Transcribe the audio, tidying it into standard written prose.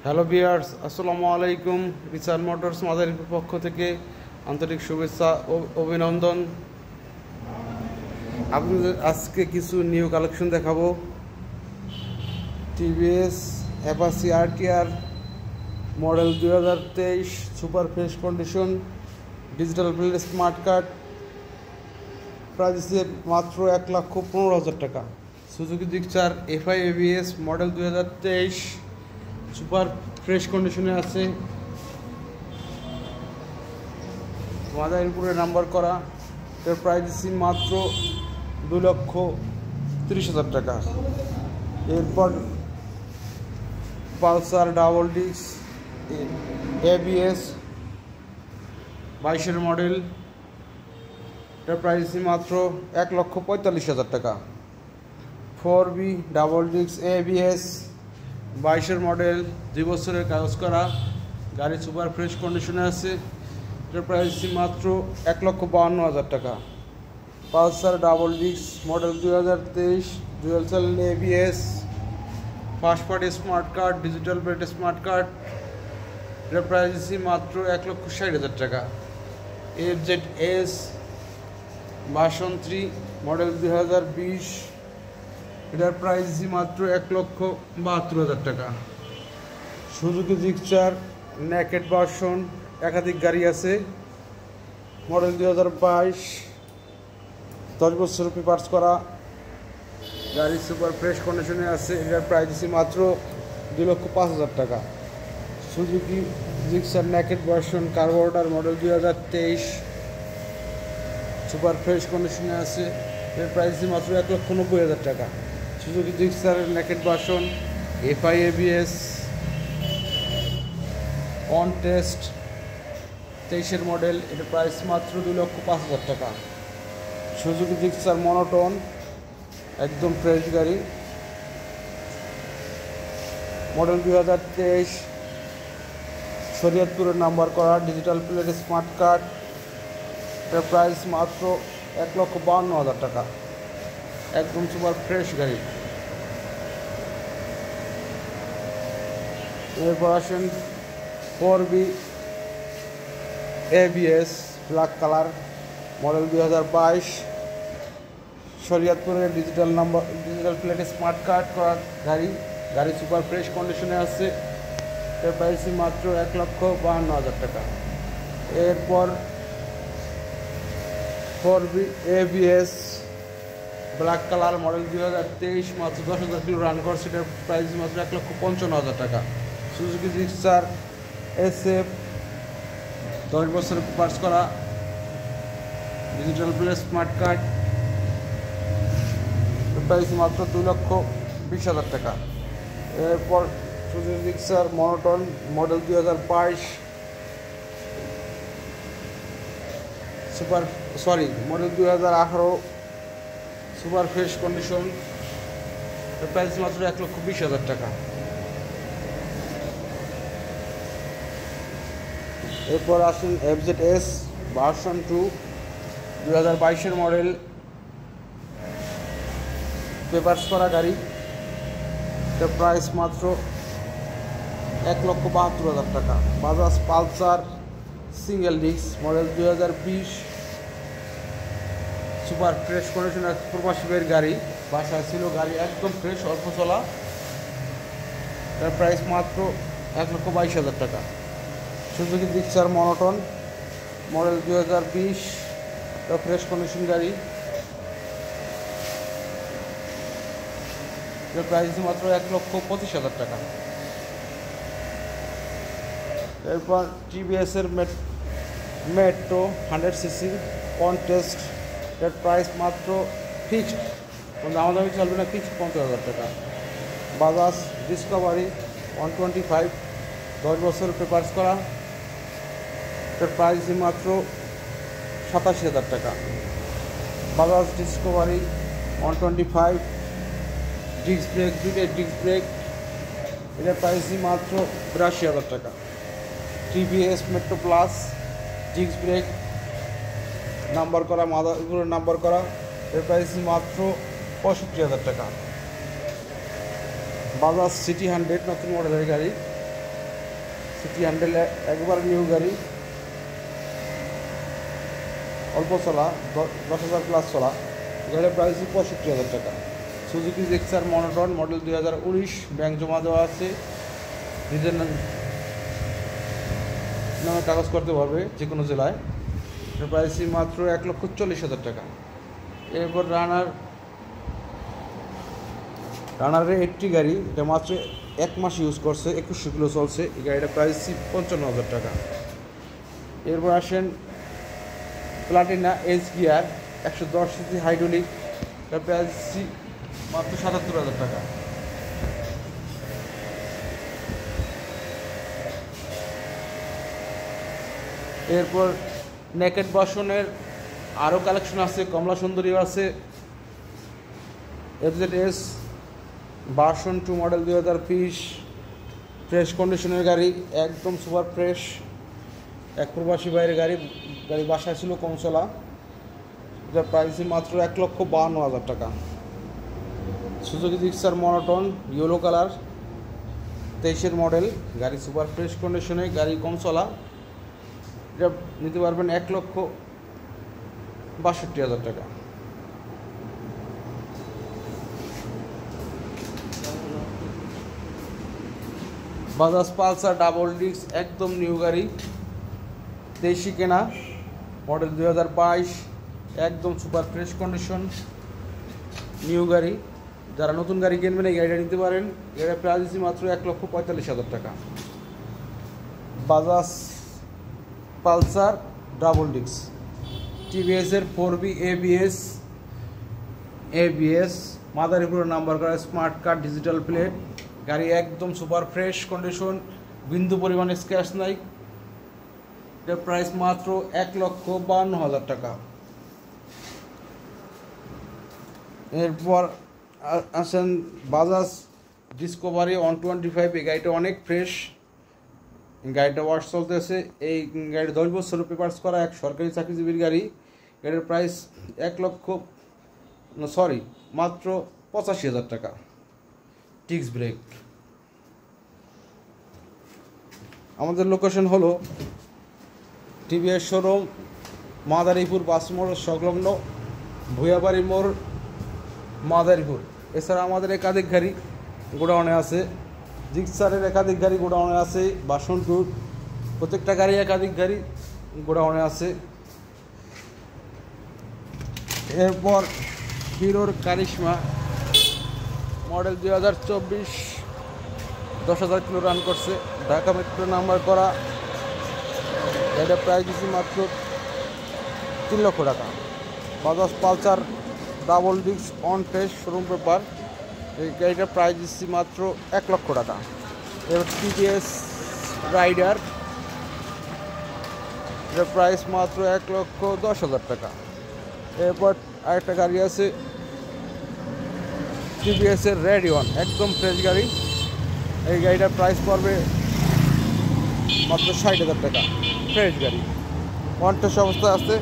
Hello viewers, আসসালামু আলাইকুম। Richard motors Madaripur পক্ষ থেকে আন্তরিক শুভেচ্ছা ও অভিনন্দন। আপনাদের আজকে কিছু নিউ কালেকশন দেখাবো। TVS Apache RTR model 2023, super fresh condition, digital plate, smart card, price মাত্র 1,15,000 টাকা। Suzuki Gixxer FI ABS model 2023, super fresh কন্ডিশনে আছে, মাদারীপুরে নাম্বার করা। এর প্রাইস মাত্র 2,30,000 টাকা। এরপর পালসার ডাবল ডিস্ক এবিএস 22-এর মডেল, এটার প্রাইস মাত্র 1,45,000 টাকা। 4B ডাবল ডিস্ক এবিএস 22-এর মডেল, 2 বছরের কাগজ করা, গাড়ি সুপার ফ্রেশ কন্ডিশনে আছে, এটার প্রাইস মাত্র 1,52,000 টাকা। Pulsar double disk model 2023, dual channel ABS, first party smart card, digital plate smart card, এটার প্রাইস মাত্র 1,60,000 টাকা। FZS ভার্সন 3 মডেল 2020, এটার প্রাইস মাত্র 1,72,000 টাকা। সুজুকি জিক্সার নেকেড ভার্সন, একাধিক গাড়ি আছে, মডেল 2022, 10 বছর পেপারস করা, গাড়ি সুপার ফ্রেশ কন্ডিশনে আছে, এটার প্রাইস মাত্র 2,05,000 টাকা। Suzuki Gixxer naked version carburettor model 2023, super fresh কন্ডিশনে আছে, এর প্রাইস মাত্র 1,90,000 টাকা। Suzuki Gixxer naked version FI ABS on test 23-এর মডেল, এটার প্রাইস মাত্র 2,05,000 টাকা। সুজুকি জিক্সার মনোটন একদম ফ্রেশ গাড়ি, মডেল 2023, শরীয়তপুরের নাম্বার করা, ডিজিটাল প্লেট স্মার্ট কার্ড, এটার প্রাইস মাত্র 1,52,000 টাকা। একদম সুপার ফ্রেশ গাড়ি। এরপর আসেন 4B ABS black colour model 2022, শরীয়তপুরের ডিজিটাল প্লেট স্মার্ট কার্ড করা গাড়ি সুপার ফ্রেশ কন্ডিশনে আছে, এর প্রাইস মাত্র 1,52,000 টাকা। এরপর 4B ABS black colour model 2023, মাত্র 10,000 কিলো রান করছে, এটার প্রাইস মাত্র 1,55,000 টাকা। সুজুকি জিক্সার SF 10 বছর পার্স করা, digital plate smart card, price মাত্র 2,20,000 টাকা। এরপর Suzuki Gixxer monotone model 2022, model 2018, super fresh condition, price মাত্র 1,20,000 টাকা। এরপর আসুন FZS ভার্সন 2 2022-এর মডেল, পেপারস করা গাড়ি, এটার প্রাইস মাত্র 1,72,000 টাকা। Bajaj Pulsar single disc model 2020, super fresh কন্ডিশনের প্রবাসীদের গাড়ি, বাসায় ছিল গাড়ি একদম ফ্রেশ, অল্প চলা, এটার প্রাইস মাত্র 1,22,000 টাকা। সুজুকি জিক্সার মনোটন মডেল 2020, এটা ফ্রেশ কন্ডিশন গাড়ি, এটার প্রাইস মাত্র 1,25,000 টাকা। এরপর টিভিএসের মেট্রো 100cc কন্টেস্ট, এটার প্রাইস মাত্র ফিক্সড, কোনো দামাদামি চলবে না, ফিক্সড 50,000 টাকা। বাজাজ ডিসকভারি 125, 10 বছর পেপারস করা, এটার প্রাইস মাত্র 87,000 টাকা। Bajaj Discovery 125, disc brake, 2 disc brake, এটার প্রাইস মাত্র 82,000 টাকা। TVS metro plus disc brake number করা, মাদারীপুরের নাম্বার করা, এর প্রাইস মাত্র 65,000 টাকা। বাজাজ সিটি 100 নতুন মডেলের গাড়ি, সিটি 100 একবার নিউ গাড়ি, অল্প চলা, 10,000 প্লাস চলা। গাড়ির প্রাইস 65,000 টাকা। Suzuki Gixxer monotone model 2019, bank জমা দেওয়া আছে, নিজের নামে কাগজ করতে পারবে যে কোনো জেলায়। এর প্রাইস মাত্র 1,40,000 টাকা। এরপর রানারের একটি গাড়ি, এটা মাত্র 1 মাস ইউজ করছে, 2100 কিলো চলছে। এই গাড়িটার প্রাইস 55,000 টাকা। এরপর আসেন Platina S gear 110 CC hydraulic, এটার প্রাইস মাত্র 77,000 টাকা। এরপর নেকেড ভার্সনের আরও কালেকশন আছে, কমলা সুন্দরীও আছে। FZS ভার্সন 2 মডেল 2020, ফ্রেশ কন্ডিশনের গাড়ি, একদম সুপার ফ্রেশ। এক প্রবাসী বাইরের গাড়ি বাসায় ছিল কম চলা। এটার প্রাইস মাত্র 1,52,000 টাকা। Suzuki Gixxer monotone yellow colour 23-এর মডেল, গাড়ি সুপার ফ্রেশ কন্ডিশনে, গাড়ি কম চলা। এটা নিতে পারবেন 1,62,000 টাকা। বাজাজ পালসার ডাবল ডিস্ক একদম নিউ গাড়ি, 23 কেনা, মডেল 2022, একদম সুপার ফ্রেশ কন্ডিশন, নিউ গাড়ি। যারা নতুন গাড়ি কিনবেন এই গাড়িটা নিতে পারেন। গাড়ির প্রাইস মাত্র 1,45,000 টাকা। বাজাজ পালসার ডাবল ডিস্ক, টিভিএসের 4B ABS, মাদারীপুরের নাম্বার করা, স্মার্ট কার্ড, ডিজিটাল প্লেট, গাড়ি একদম সুপার ফ্রেশ কন্ডিশন, বিন্দু পরিমাণ স্ক্র্যাচ নাই। এটার প্রাইস মাত্র 1,52,000 টাকা। এরপর আসেন বাজাজ ডিসকভারি 125, এই গাড়িটা অনেক ফ্রেশ, গাড়িটা ওয়াশ চলতেছে। এই গাড়ির 10 বছরের পেপারস করা, এক সরকারি চাকরিজীবীর গাড়ি। গাড়ির প্রাইস মাত্র 85,000 টাকা। টিক্স ব্রেক। আমাদের লোকেশন হলো টিভিএস শোরুম, মাদারীপুর বাস মোড় সংলগ্ন, ভুয়াবাড়ি মোড়, মাদারীপুর। এছাড়া আমাদের একাধিক গাড়ি গোডাউনে আছে, জিক্সারের একাধিক গাড়ি গোডাউনে আছে, ভার্সন 2 প্রত্যেকটা গাড়ি একাধিক গাড়ি গোডাউনে আছে। এরপর হিরোর কারিশমা মডেল 2024, 10,000 কিলো রান করছে, ঢাকা মেট্রো নাম্বার করা। এটা প্রাইস দিচ্ছি মাত্র 3 লক্ষ টাকা। Bajaj Pulsar double disk on test showroom paper, এই গাড়িটার প্রাইস দিচ্ছি মাত্র 1 লক্ষ টাকা। এবার টিভিএস রাইডার, এটার প্রাইস মাত্র 1,10,000 টাকা। এরপর আরেকটা গাড়ি আছে টিভিএসের রেডিওন, একদম ফ্রেশ গাড়ি। এই গাড়িটার প্রাইস পড়বে মাত্র 60,000 টাকা। ফ্রেশ গাড়ি, অন টেস্ট অবস্থায় আছে।